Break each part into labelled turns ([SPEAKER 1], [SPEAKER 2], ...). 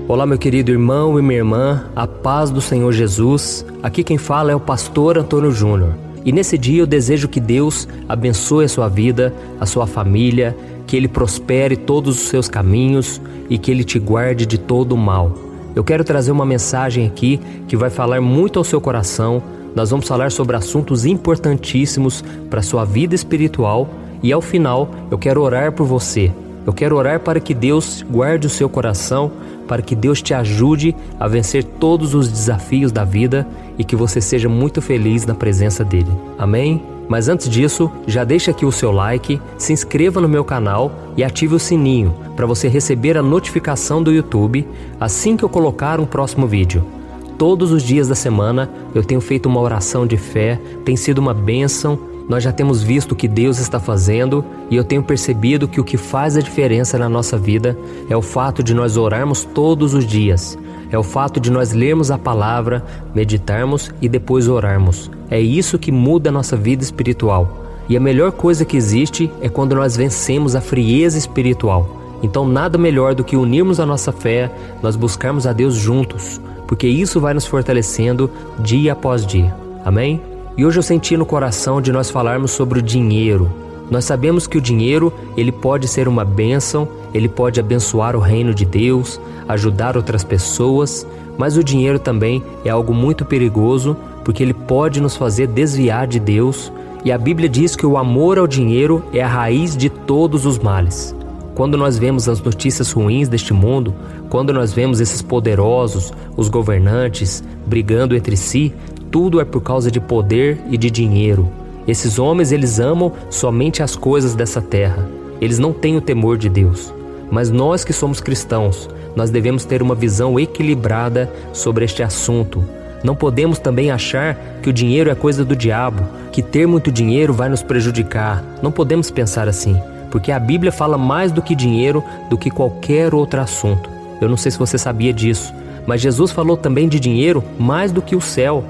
[SPEAKER 1] Olá, meu querido irmão e minha irmã, a paz do Senhor Jesus. Aqui quem fala é o pastor Antônio Júnior. E nesse dia eu desejo que Deus abençoe a sua vida, a sua família, que Ele prospere todos os seus caminhos e que Ele te guarde de todo o mal. Eu quero trazer uma mensagem aqui que vai falar muito ao seu coração. Nós vamos falar sobre assuntos importantíssimos para a sua vida espiritual e ao final eu quero orar por você. Eu quero orar para que Deus guarde o seu coração, para que Deus te ajude a vencer todos os desafios da vida e que você seja muito feliz na presença dEle. Amém? Mas antes disso, já deixa aqui o seu like, se inscreva no meu canal e ative o sininho para você receber a notificação do YouTube assim que eu colocar um próximo vídeo. Todos os dias da semana eu tenho feito uma oração de fé, tem sido uma bênção. Nós já temos visto o que Deus está fazendo e eu tenho percebido que o que faz a diferença na nossa vida é o fato de nós orarmos todos os dias. É o fato de nós lermos a palavra, meditarmos e depois orarmos. É isso que muda a nossa vida espiritual. E a melhor coisa que existe é quando nós vencemos a frieza espiritual. Então nada melhor do que unirmos a nossa fé, nós buscarmos a Deus juntos, porque isso vai nos fortalecendo dia após dia. Amém? E hoje eu senti no coração de nós falarmos sobre o dinheiro. Nós sabemos que o dinheiro, ele pode ser uma bênção, ele pode abençoar o reino de Deus, ajudar outras pessoas, mas o dinheiro também é algo muito perigoso, porque ele pode nos fazer desviar de Deus, e a Bíblia diz que o amor ao dinheiro é a raiz de todos os males. Quando nós vemos as notícias ruins deste mundo, quando nós vemos esses poderosos, os governantes, brigando entre si, tudo é por causa de poder e de dinheiro. Esses homens, eles amam somente as coisas dessa terra. Eles não têm o temor de Deus. Mas nós que somos cristãos, nós devemos ter uma visão equilibrada sobre este assunto. Não podemos também achar que o dinheiro é coisa do diabo, que ter muito dinheiro vai nos prejudicar. Não podemos pensar assim, porque a Bíblia fala mais do que dinheiro, do que qualquer outro assunto. Eu não sei se você sabia disso, mas Jesus falou também de dinheiro mais do que o céu.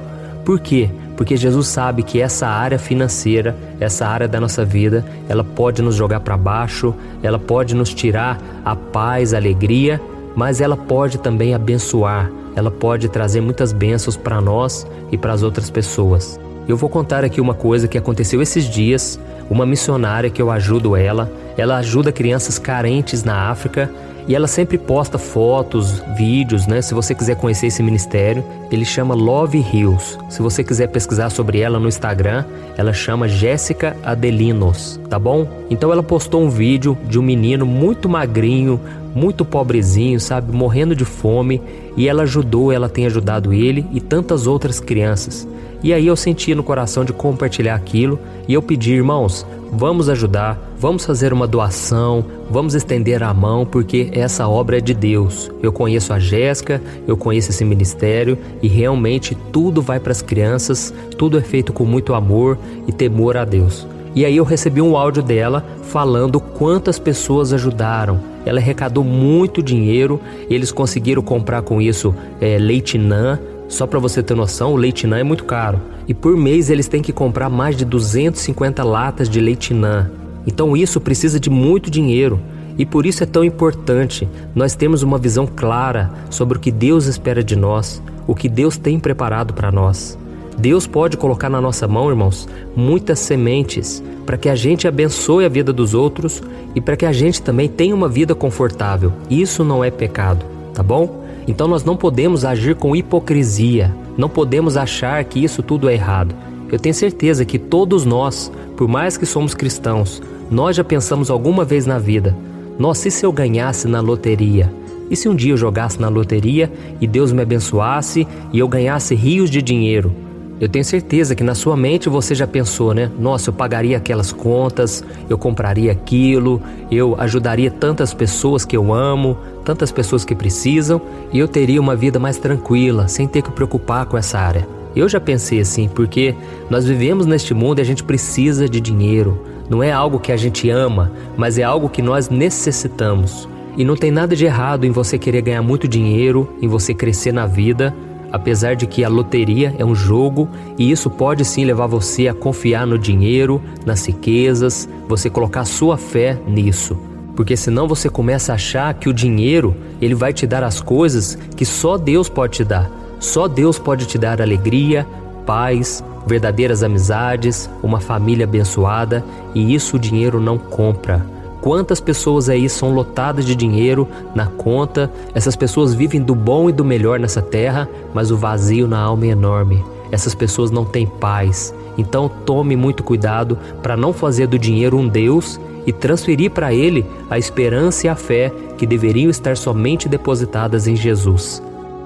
[SPEAKER 1] Por quê? Porque Jesus sabe que essa área financeira, essa área da nossa vida, ela pode nos jogar para baixo, ela pode nos tirar a paz, a alegria, mas ela pode também abençoar, ela pode trazer muitas bênçãos para nós e para as outras pessoas. Eu vou contar aqui uma coisa que aconteceu esses dias. Uma missionária que eu ajudo ela ajuda crianças carentes na África e ela sempre posta fotos, vídeos, né? Se você quiser conhecer esse ministério, ele chama Love Hills. Se você quiser pesquisar sobre ela no Instagram, ela chama Jéssica Adelinos, tá bom? Então ela postou um vídeo de um menino muito magrinho, muito pobrezinho, sabe? Morrendo de fome, e ela tem ajudado ele e tantas outras crianças. E aí eu senti no coração de compartilhar aquilo e eu pedi, irmãos, vamos ajudar, vamos fazer uma doação, vamos estender a mão, porque essa obra é de Deus. Eu conheço a Jéssica, eu conheço esse ministério e realmente tudo vai para as crianças, tudo é feito com muito amor e temor a Deus. E aí eu recebi um áudio dela falando quantas pessoas ajudaram. Ela arrecadou muito dinheiro, eles conseguiram comprar com isso leite NAN. Só para você ter noção, o leite NAN é muito caro. E por mês eles têm que comprar mais de 250 latas de leite NAN. Então isso precisa de muito dinheiro. E por isso é tão importante nós termos uma visão clara sobre o que Deus espera de nós, o que Deus tem preparado para nós. Deus pode colocar na nossa mão, irmãos, muitas sementes para que a gente abençoe a vida dos outros e para que a gente também tenha uma vida confortável. Isso não é pecado, tá bom? Então nós não podemos agir com hipocrisia, não podemos achar que isso tudo é errado. Eu tenho certeza que todos nós, por mais que somos cristãos, nós já pensamos alguma vez na vida: nossa, e se eu ganhasse na loteria? E se um dia eu jogasse na loteria e Deus me abençoasse e eu ganhasse rios de dinheiro? Eu tenho certeza que na sua mente você já pensou, né? Nossa, eu pagaria aquelas contas, eu compraria aquilo, eu ajudaria tantas pessoas que eu amo, tantas pessoas que precisam, e eu teria uma vida mais tranquila, sem ter que preocupar com essa área. Eu já pensei assim, porque nós vivemos neste mundo e a gente precisa de dinheiro. Não é algo que a gente ama, mas é algo que nós necessitamos. E não tem nada de errado em você querer ganhar muito dinheiro, em você crescer na vida, apesar de que a loteria é um jogo e isso pode sim levar você a confiar no dinheiro, nas riquezas, você colocar sua fé nisso. Porque senão você começa a achar que o dinheiro, ele vai te dar as coisas que só Deus pode te dar. Só Deus pode te dar alegria, paz, verdadeiras amizades, uma família abençoada, e isso o dinheiro não compra. Quantas pessoas aí são lotadas de dinheiro na conta, essas pessoas vivem do bom e do melhor nessa terra, mas o vazio na alma é enorme. Essas pessoas não têm paz. Então tome muito cuidado para não fazer do dinheiro um Deus e transferir para ele a esperança e a fé que deveriam estar somente depositadas em Jesus.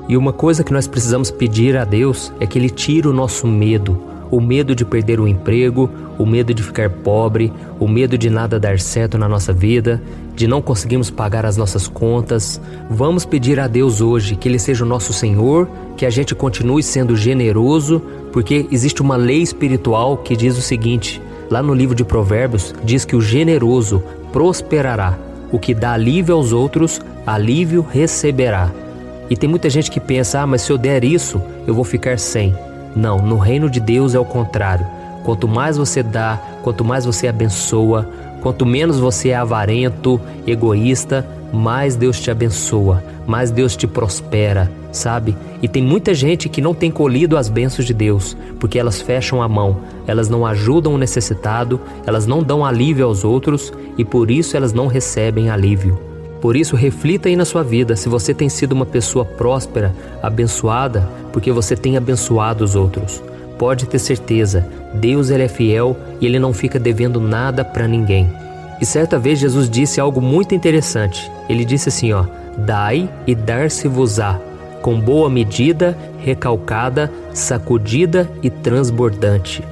[SPEAKER 1] E uma coisa que nós precisamos pedir a Deus é que Ele tire o nosso medo. O medo de perder o emprego, o medo de ficar pobre, o medo de nada dar certo na nossa vida, de não conseguirmos pagar as nossas contas. Vamos pedir a Deus hoje que Ele seja o nosso Senhor, que a gente continue sendo generoso, porque existe uma lei espiritual que diz o seguinte, lá no livro de Provérbios, diz que o generoso prosperará. O que dá alívio aos outros, alívio receberá. E tem muita gente que pensa, mas se eu der isso, eu vou ficar sem. Não, no reino de Deus é o contrário. Quanto mais você dá, quanto mais você abençoa, quanto menos você é avarento, egoísta, mais Deus te abençoa, mais Deus te prospera, sabe? E tem muita gente que não tem colhido as bênçãos de Deus, porque elas fecham a mão, elas não ajudam o necessitado, elas não dão alívio aos outros e por isso elas não recebem alívio. Por isso, reflita aí na sua vida se você tem sido uma pessoa próspera, abençoada, porque você tem abençoado os outros. Pode ter certeza, Deus ele é fiel e Ele não fica devendo nada para ninguém. E certa vez Jesus disse algo muito interessante. Ele disse assim, dai e dar-se-vos-á, com boa medida, recalcada, sacudida e transbordante.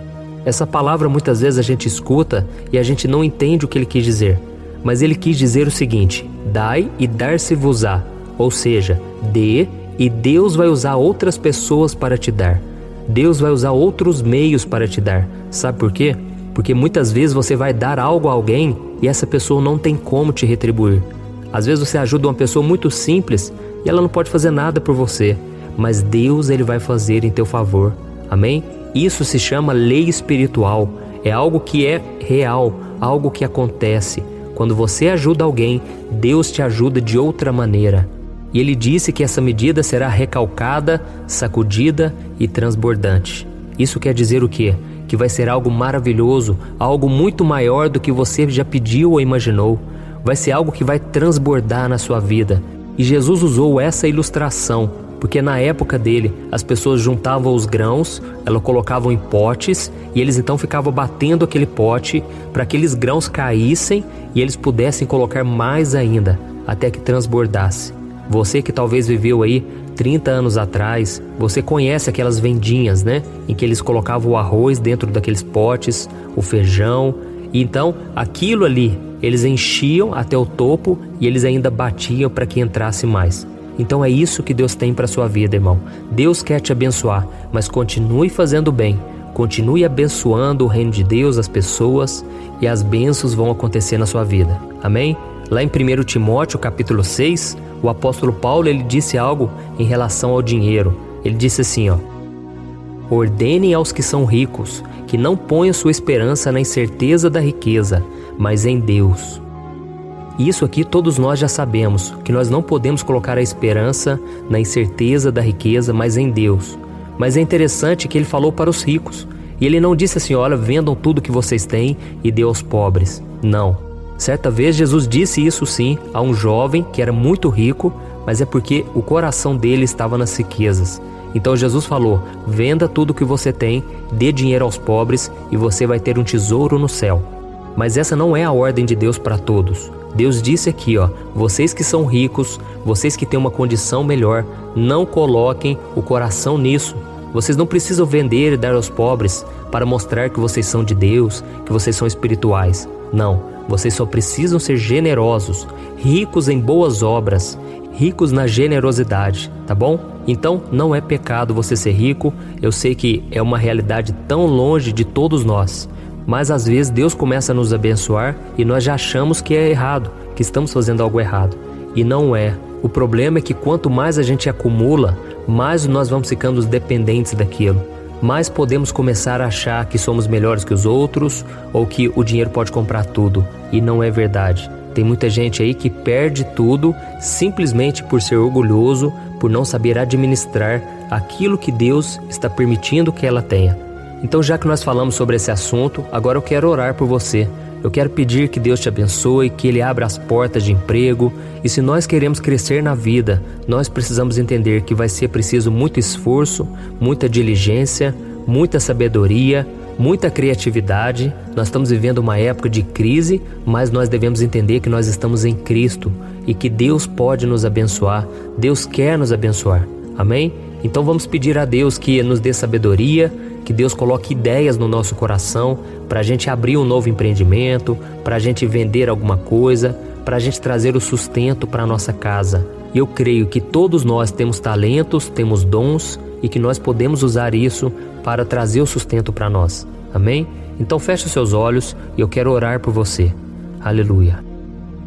[SPEAKER 1] Essa palavra muitas vezes a gente escuta e a gente não entende o que Ele quis dizer. Mas Ele quis dizer o seguinte, dai e dar-se-vos-á, ou seja, dê e Deus vai usar outras pessoas para te dar. Deus vai usar outros meios para te dar. Sabe por quê? Porque muitas vezes você vai dar algo a alguém e essa pessoa não tem como te retribuir. Às vezes você ajuda uma pessoa muito simples e ela não pode fazer nada por você, mas Deus ele vai fazer em teu favor. Amém? Isso se chama lei espiritual. É algo que é real, algo que acontece. Quando você ajuda alguém, Deus te ajuda de outra maneira. E Ele disse que essa medida será recalcada, sacudida e transbordante. Isso quer dizer o quê? Que vai ser algo maravilhoso, algo muito maior do que você já pediu ou imaginou. Vai ser algo que vai transbordar na sua vida. E Jesus usou essa ilustração, porque na época dele, as pessoas juntavam os grãos, elas colocavam em potes, e eles então ficavam batendo aquele pote para que aqueles grãos caíssem e eles pudessem colocar mais ainda, até que transbordasse. Você que talvez viveu aí 30 anos atrás, você conhece aquelas vendinhas, né? Em que eles colocavam o arroz dentro daqueles potes, o feijão, e então aquilo ali, eles enchiam até o topo e eles ainda batiam para que entrasse mais. Então é isso que Deus tem para a sua vida, irmão. Deus quer te abençoar, mas continue fazendo bem. Continue abençoando o reino de Deus, as pessoas, e as bênçãos vão acontecer na sua vida. Amém? Lá em 1 Timóteo capítulo 6, o apóstolo Paulo ele disse algo em relação ao dinheiro. Ele disse assim, ordenem aos que são ricos, que não ponham sua esperança na incerteza da riqueza, mas em Deus. Isso aqui todos nós já sabemos, que nós não podemos colocar a esperança na incerteza da riqueza, mas em Deus. Mas é interessante que ele falou para os ricos. E ele não disse assim, olha, vendam tudo que vocês têm e dê aos pobres. Não. Certa vez Jesus disse isso sim a um jovem que era muito rico, mas é porque o coração dele estava nas riquezas. Então Jesus falou, venda tudo que você tem, dê dinheiro aos pobres e você vai ter um tesouro no céu. Mas essa não é a ordem de Deus para todos. Deus disse aqui, vocês que são ricos, vocês que têm uma condição melhor, não coloquem o coração nisso. Vocês não precisam vender e dar aos pobres para mostrar que vocês são de Deus, que vocês são espirituais. Não, vocês só precisam ser generosos, ricos em boas obras, ricos na generosidade, tá bom? Então não é pecado você ser rico, eu sei que é uma realidade tão longe de todos nós, mas às vezes Deus começa a nos abençoar e nós já achamos que é errado, que estamos fazendo algo errado, e não é. O problema é que quanto mais a gente acumula, mais nós vamos ficando dependentes daquilo. Mais podemos começar a achar que somos melhores que os outros ou que o dinheiro pode comprar tudo. E não é verdade. tem muita gente aí que perde tudo simplesmente por ser orgulhoso, por não saber administrar aquilo que Deus está permitindo que ela tenha. Então, já que nós falamos sobre esse assunto, agora eu quero orar por você. Eu quero pedir que Deus te abençoe, que Ele abra as portas de emprego. E se nós queremos crescer na vida, nós precisamos entender que vai ser preciso muito esforço, muita diligência, muita sabedoria, muita criatividade. Nós estamos vivendo uma época de crise, mas nós devemos entender que nós estamos em Cristo e que Deus pode nos abençoar. Deus quer nos abençoar. Amém? Então vamos pedir a Deus que nos dê sabedoria, que Deus coloque ideias no nosso coração para a gente abrir um novo empreendimento, para a gente vender alguma coisa, para a gente trazer o sustento para a nossa casa. E eu creio que todos nós temos talentos, temos dons e que nós podemos usar isso para trazer o sustento para nós. Amém? Então feche os seus olhos e eu quero orar por você. Aleluia.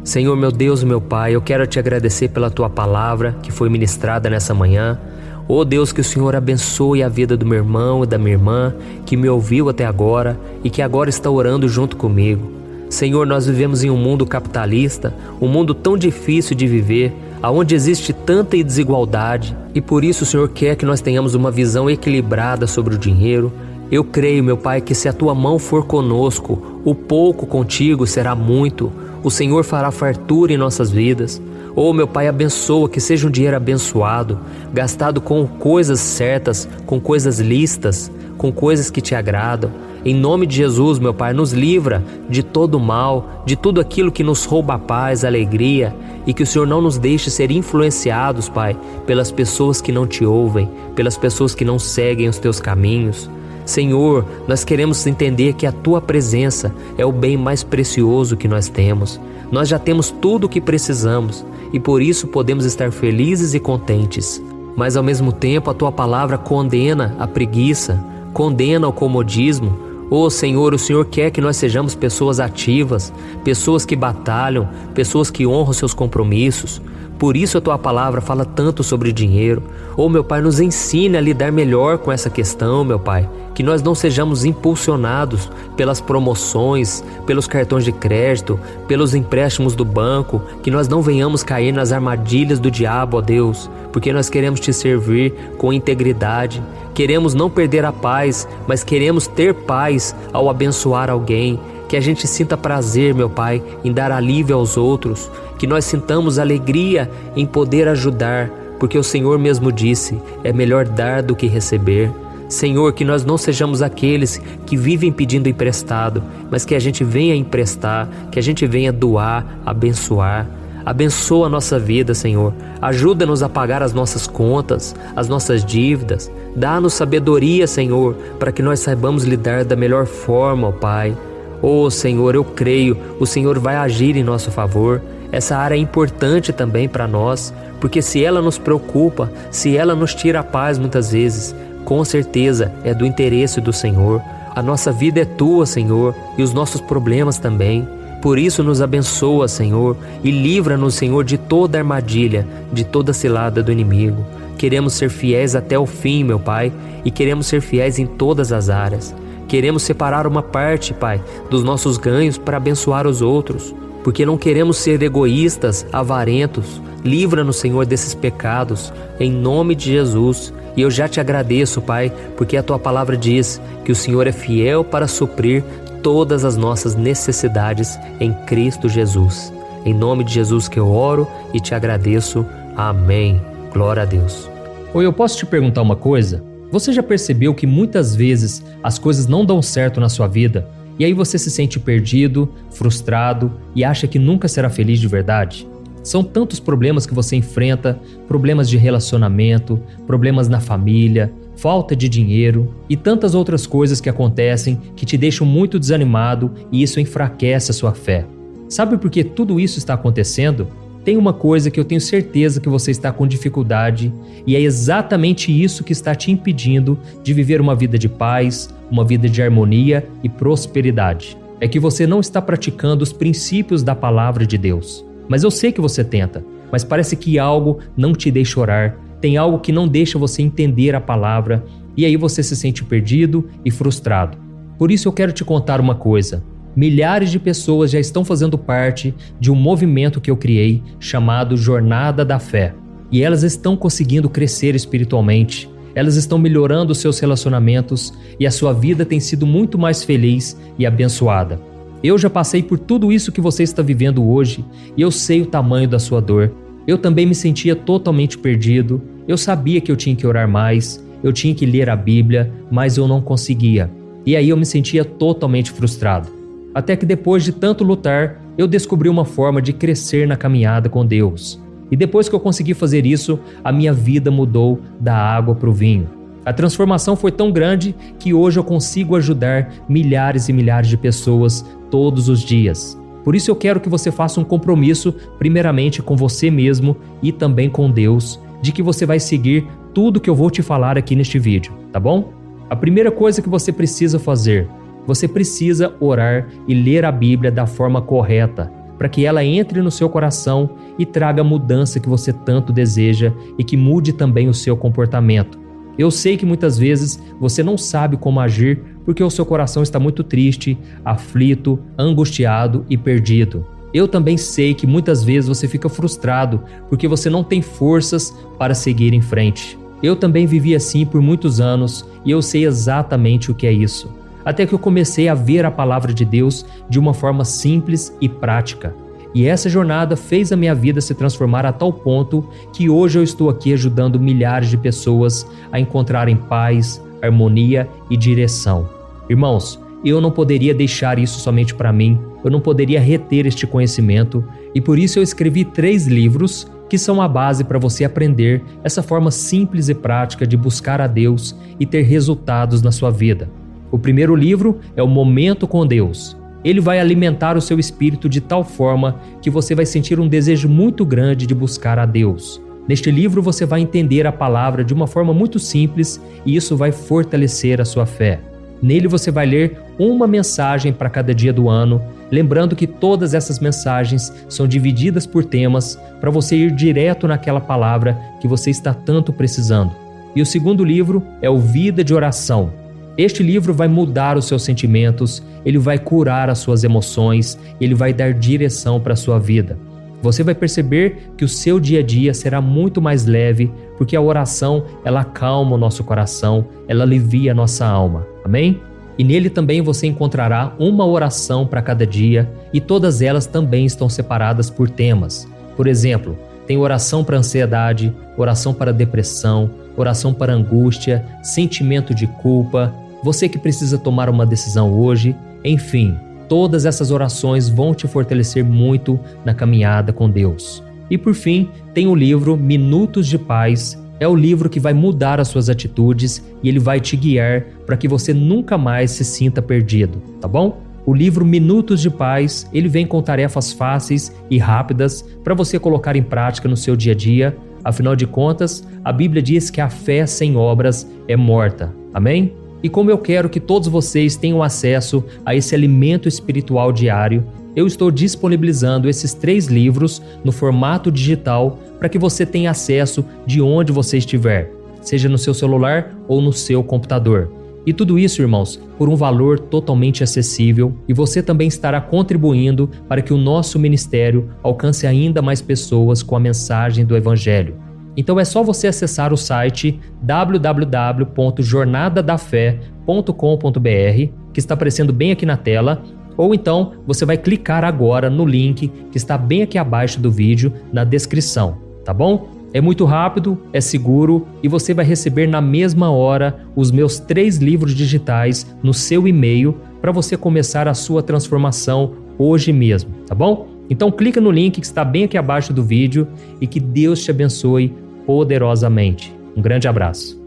[SPEAKER 1] Senhor, meu Deus e meu Pai, eu quero te agradecer pela Tua palavra que foi ministrada nessa manhã. Oh Deus, que o Senhor abençoe a vida do meu irmão e da minha irmã que me ouviu até agora e que agora está orando junto comigo. Senhor, nós vivemos em um mundo capitalista, um mundo tão difícil de viver, onde existe tanta desigualdade, e por isso o Senhor quer que nós tenhamos uma visão equilibrada sobre o dinheiro. Eu creio, meu Pai, que se a Tua mão for conosco, o pouco contigo será muito. O Senhor fará fartura em nossas vidas. Oh, meu Pai, abençoa, que seja um dinheiro abençoado, gastado com coisas certas, com coisas lícitas, com coisas que te agradam. Em nome de Jesus, meu Pai, nos livra de todo o mal, de tudo aquilo que nos rouba a paz, a alegria, e que o Senhor não nos deixe ser influenciados, Pai, pelas pessoas que não te ouvem, pelas pessoas que não seguem os teus caminhos. Senhor, nós queremos entender que a Tua presença é o bem mais precioso que nós temos. Nós já temos tudo o que precisamos e por isso podemos estar felizes e contentes. Mas ao mesmo tempo a Tua palavra condena a preguiça, condena o comodismo. Oh Senhor, o Senhor quer que nós sejamos pessoas ativas, pessoas que batalham, pessoas que honram seus compromissos. Por isso a Tua palavra fala tanto sobre dinheiro. Oh meu Pai, nos ensine a lidar melhor com essa questão, meu Pai. Que nós não sejamos impulsionados pelas promoções, pelos cartões de crédito, pelos empréstimos do banco. Que nós não venhamos cair nas armadilhas do diabo, ó Deus. Porque nós queremos Te servir com integridade. Queremos não perder a paz, mas queremos ter paz ao abençoar alguém. Que a gente sinta prazer, meu Pai, em dar alívio aos outros. Que nós sintamos alegria em poder ajudar, porque o Senhor mesmo disse, é melhor dar do que receber. Senhor, que nós não sejamos aqueles que vivem pedindo emprestado, mas que a gente venha emprestar, que a gente venha doar, abençoar. Abençoa a nossa vida, Senhor. Ajuda-nos a pagar as nossas contas, as nossas dívidas. Dá-nos sabedoria, Senhor, para que nós saibamos lidar da melhor forma, ó Pai. Oh Senhor, eu creio, o Senhor vai agir em nosso favor. Essa área é importante também para nós, porque se ela nos preocupa, se ela nos tira a paz muitas vezes, com certeza é do interesse do Senhor. A nossa vida é Tua, Senhor, e os nossos problemas também. Por isso nos abençoa, Senhor, e livra-nos, Senhor, de toda armadilha, de toda cilada do inimigo. Queremos ser fiéis até o fim, meu Pai, e queremos ser fiéis em todas as áreas. Queremos separar uma parte, Pai, dos nossos ganhos para abençoar os outros, porque não queremos ser egoístas, avarentos. Livra-nos, Senhor, desses pecados, em nome de Jesus. E eu já Te agradeço, Pai, porque a Tua palavra diz que o Senhor é fiel para suprir todas as nossas necessidades em Cristo Jesus. Em nome de Jesus que eu oro e Te agradeço. Amém. Glória a Deus.
[SPEAKER 2] Oi, eu posso te perguntar uma coisa? Você já percebeu que muitas vezes as coisas não dão certo na sua vida e aí você se sente perdido, frustrado e acha que nunca será feliz de verdade? São tantos problemas que você enfrenta, problemas de relacionamento, problemas na família, falta de dinheiro e tantas outras coisas que acontecem que te deixam muito desanimado e isso enfraquece a sua fé. Sabe por que tudo isso está acontecendo? Tem uma coisa que eu tenho certeza que você está com dificuldade e é exatamente isso que está te impedindo de viver uma vida de paz, uma vida de harmonia e prosperidade. É que você não está praticando os princípios da palavra de Deus. Mas eu sei que você tenta, mas parece que algo não te deixa orar, tem algo que não deixa você entender a palavra e aí você se sente perdido e frustrado. Por isso eu quero te contar uma coisa. Milhares de pessoas já estão fazendo parte de um movimento que eu criei chamado Jornada da Fé. E elas estão conseguindo crescer espiritualmente, elas estão melhorando seus relacionamentos e a sua vida tem sido muito mais feliz e abençoada. Eu já passei por tudo isso que você está vivendo hoje e eu sei o tamanho da sua dor. Eu também me sentia totalmente perdido, eu sabia que eu tinha que orar mais, eu tinha que ler a Bíblia, mas eu não conseguia. E aí eu me sentia totalmente frustrado. Até que depois de tanto lutar, eu descobri uma forma de crescer na caminhada com Deus. E depois que eu consegui fazer isso, a minha vida mudou da água para o vinho. A transformação foi tão grande que hoje eu consigo ajudar milhares e milhares de pessoas todos os dias. Por isso eu quero que você faça um compromisso, primeiramente com você mesmo e também com Deus, de que você vai seguir tudo que eu vou te falar aqui neste vídeo, tá bom? A primeira coisa que você precisa fazer, você precisa orar e ler a Bíblia da forma correta, para que ela entre no seu coração e traga a mudança que você tanto deseja e que mude também o seu comportamento. Eu sei que muitas vezes você não sabe como agir porque o seu coração está muito triste, aflito, angustiado e perdido. Eu também sei que muitas vezes você fica frustrado porque você não tem forças para seguir em frente. Eu também vivi assim por muitos anos e eu sei exatamente o que é isso. Até que eu comecei a ver a palavra de Deus de uma forma simples e prática. E essa jornada fez a minha vida se transformar a tal ponto que hoje eu estou aqui ajudando milhares de pessoas a encontrarem paz, harmonia e direção. Irmãos, eu não poderia deixar isso somente para mim, eu não poderia reter este conhecimento e por isso eu escrevi 3 livros que são a base para você aprender essa forma simples e prática de buscar a Deus e ter resultados na sua vida. O primeiro livro é o Momento com Deus. Ele vai alimentar o seu espírito de tal forma que você vai sentir um desejo muito grande de buscar a Deus. Neste livro você vai entender a palavra de uma forma muito simples e isso vai fortalecer a sua fé. Nele você vai ler uma mensagem para cada dia do ano, lembrando que todas essas mensagens são divididas por temas para você ir direto naquela palavra que você está tanto precisando. E o segundo livro é o Vida de Oração. Este livro vai mudar os seus sentimentos, ele vai curar as suas emoções, ele vai dar direção para a sua vida. Você vai perceber que o seu dia a dia será muito mais leve, porque a oração, ela acalma o nosso coração, ela alivia a nossa alma. Amém? E nele também você encontrará uma oração para cada dia e todas elas também estão separadas por temas. Por exemplo, tem oração para ansiedade, oração para depressão, oração para angústia, sentimento de culpa, você que precisa tomar uma decisão hoje, enfim, todas essas orações vão te fortalecer muito na caminhada com Deus. E por fim, tem o livro Minutos de Paz, é o livro que vai mudar as suas atitudes e ele vai te guiar para que você nunca mais se sinta perdido, tá bom? O livro Minutos de Paz, ele vem com tarefas fáceis e rápidas para você colocar em prática no seu dia a dia. Afinal de contas, a Bíblia diz que a fé sem obras é morta. Amém? E como eu quero que todos vocês tenham acesso a esse alimento espiritual diário, eu estou disponibilizando esses 3 livros no formato digital para que você tenha acesso de onde você estiver, seja no seu celular ou no seu computador. E tudo isso, irmãos, por um valor totalmente acessível e você também estará contribuindo para que o nosso ministério alcance ainda mais pessoas com a mensagem do Evangelho. Então é só você acessar o site www.jornadadafé.com.br, que está aparecendo bem aqui na tela, ou então você vai clicar agora no link que está bem aqui abaixo do vídeo, na descrição, tá bom? É muito rápido, é seguro e você vai receber na mesma hora os meus 3 livros digitais no seu e-mail para você começar a sua transformação hoje mesmo, tá bom? Então clica no link que está bem aqui abaixo do vídeo e que Deus te abençoe poderosamente. Um grande abraço.